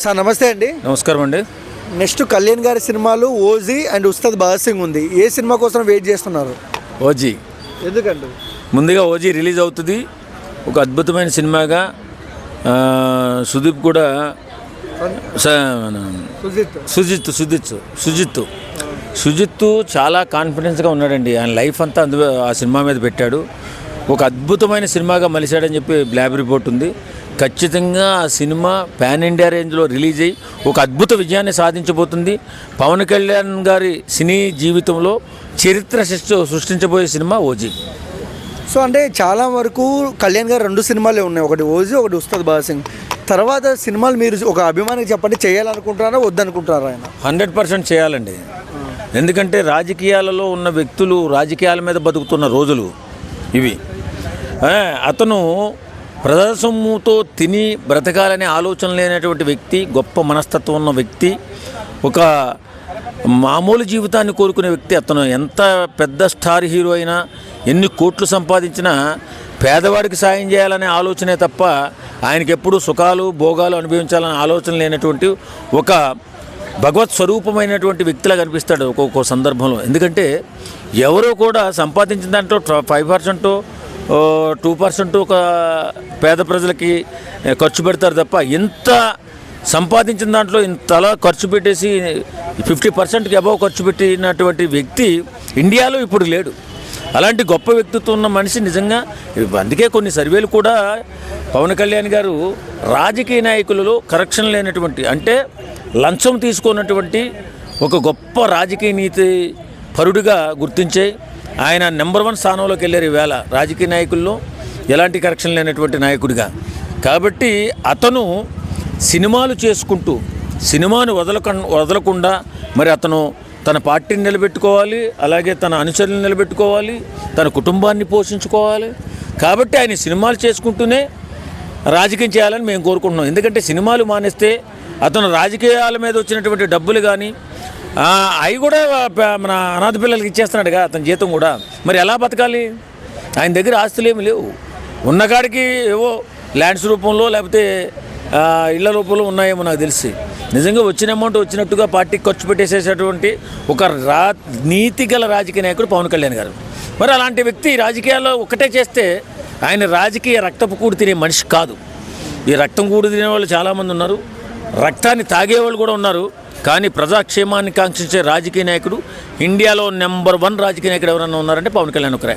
Sir నమస్తే అండి. నమస్కారం అండి. నెక్స్ట్ కళ్యాణ్ గారి సినిమాలు ఓజీ అండ్ ఉస్తాద్ భగత్ సింగ్ ఉంది. ఏ సినిమా కోసం వెయిట్ చేస్తున్నారు? ఓజీ. ఎందుకండి? ముందుగా ఓజీ రిలీజ్ అవుతుంది. ఒక అద్భుతమైన సినిమాగా సుదీప్ కూడా సుజిత్ చాలా కాన్ఫిడెన్స్గా ఉన్నాడండి. ఆయన లైఫ్ అంతా ఆ సినిమా మీద పెట్టాడు. ఒక అద్భుతమైన సినిమాగా మలిచాడని చెప్పి బ్లాబ్ రిపోర్ట్ ఉంది. ఖచ్చితంగా ఆ సినిమా పాన్ ఇండియా రేంజ్లో రిలీజ్ అయ్యి ఒక అద్భుత విజయాన్ని సాధించబోతుంది. పవన్ కళ్యాణ్ గారి సినీ జీవితంలో చరిత్ర సృష్టించబోయే సినిమా ఓజీ. సో అంటే చాలా వరకు కళ్యాణ్ గారు 2 సినిమాలే ఉన్నాయి, ఒకటి ఓజీ, ఒకటి ఉస్తాద్ భగత్ సింగ్. తర్వాత సినిమాలు మీరు ఒక అభిమానికి చెప్పండి, చేయాలనుకుంటున్నారా వద్దనుకుంటున్నారా? ఆయన 100% చేయాలండి. ఎందుకంటే రాజకీయాలలో ఉన్న వ్యక్తులు రాజకీయాల మీద బతుకుతున్న రోజులు ఇవి. అతను ప్రజాసొమ్ముతో తిని బ్రతకాలనే ఆలోచన లేనటువంటి వ్యక్తి, గొప్ప మనస్తత్వం ఉన్న వ్యక్తి, ఒక మామూలు జీవితాన్ని కోరుకునే వ్యక్తి. అతను ఎంత పెద్ద స్టార్ హీరో అయినా, ఎన్ని కోట్లు సంపాదించినా పేదవాడికి సాయం చేయాలనే ఆలోచనే తప్ప ఆయనకి ఎప్పుడూ సుఖాలు భోగాలు అనుభవించాలనే ఆలోచన లేనటువంటి ఒక భగవత్ స్వరూపమైనటువంటి వ్యక్తిలా కనిపిస్తాడు ఒక్కొక్క సందర్భంలో. ఎందుకంటే ఎవరో కూడా సంపాదించిన దాంట్లో 5% 2% ఒక పేద ప్రజలకి ఖర్చు పెడతారు తప్ప, ఇంత సంపాదించిన దాంట్లో ఇంతలా ఖర్చు పెట్టేసి 50%కి అబవ్ ఖర్చు పెట్టినటువంటి వ్యక్తి ఇండియాలో ఇప్పుడు లేడు. అలాంటి గొప్ప వ్యక్తిత్వం ఉన్న మనిషి నిజంగా. అందుకే కొన్ని సర్వేలు కూడా పవన్ కళ్యాణ్ గారు రాజకీయ నాయకులలో కరప్షన్ లేనటువంటి, అంటే లంచం తీసుకున్నటువంటి ఒక గొప్ప రాజకీయ నీతి పరుడుగా గుర్తించాయి. ఆయన నెంబర్ 1 స్థానంలోకి వెళ్ళారు ఈవేళ రాజకీయ నాయకుల్లో, ఎలాంటి కరెక్షన్ లేనటువంటి నాయకుడిగా. కాబట్టి అతను సినిమాలు చేసుకుంటూ సినిమాను వదలకుండా మరి అతను తన పార్టీని నిలబెట్టుకోవాలి, అలాగే తన అనుచరులను నిలబెట్టుకోవాలి, తన కుటుంబాన్ని పోషించుకోవాలి. కాబట్టి ఆయన సినిమాలు చేసుకుంటూనే రాజకీయం చేయాలని మేము కోరుకుంటున్నాం. ఎందుకంటే సినిమాలు మానేస్తే అతను రాజకీయాల మీద వచ్చినటువంటి డబ్బులు కానీ అవి కూడా మన అనాథ పిల్లలకి ఇచ్చేస్తున్నాడుగా అతని జీతం కూడా. మరి ఎలా బతకాలి? ఆయన దగ్గర ఆస్తులు ఏమి లేవు. ఉన్నకాడికి ఏవో ల్యాండ్స్ రూపంలో లేకపోతే ఇళ్ల రూపంలో ఉన్నాయేమో నాకు తెలిసి. నిజంగా వచ్చిన అమౌంట్ వచ్చినట్టుగా పార్టీకి ఖర్చు పెట్టేసేటటువంటి ఒక నీతి గల రాజకీయ నాయకుడు పవన్ కళ్యాణ్ గారు. మరి అలాంటి వ్యక్తి రాజకీయాల్లో ఒకటే చేస్తే ఆయన రాజకీయ రక్తపు కూడు తినే మనిషి కాదు. ఈ రక్తం కూడు తినేవాళ్ళు చాలామంది ఉన్నారు, రక్తాన్ని తాగేవాళ్ళు కూడా ఉన్నారు. కానీ ప్రజాక్షేమాన్ని కాంక్షించే రాజకీయ నాయకుడు ఇండియాలో నెంబర్ 1 రాజకీయ నాయకుడు ఎవరన్నా ఉన్నారంటే పవన్ కళ్యాణ్ ఒకరే.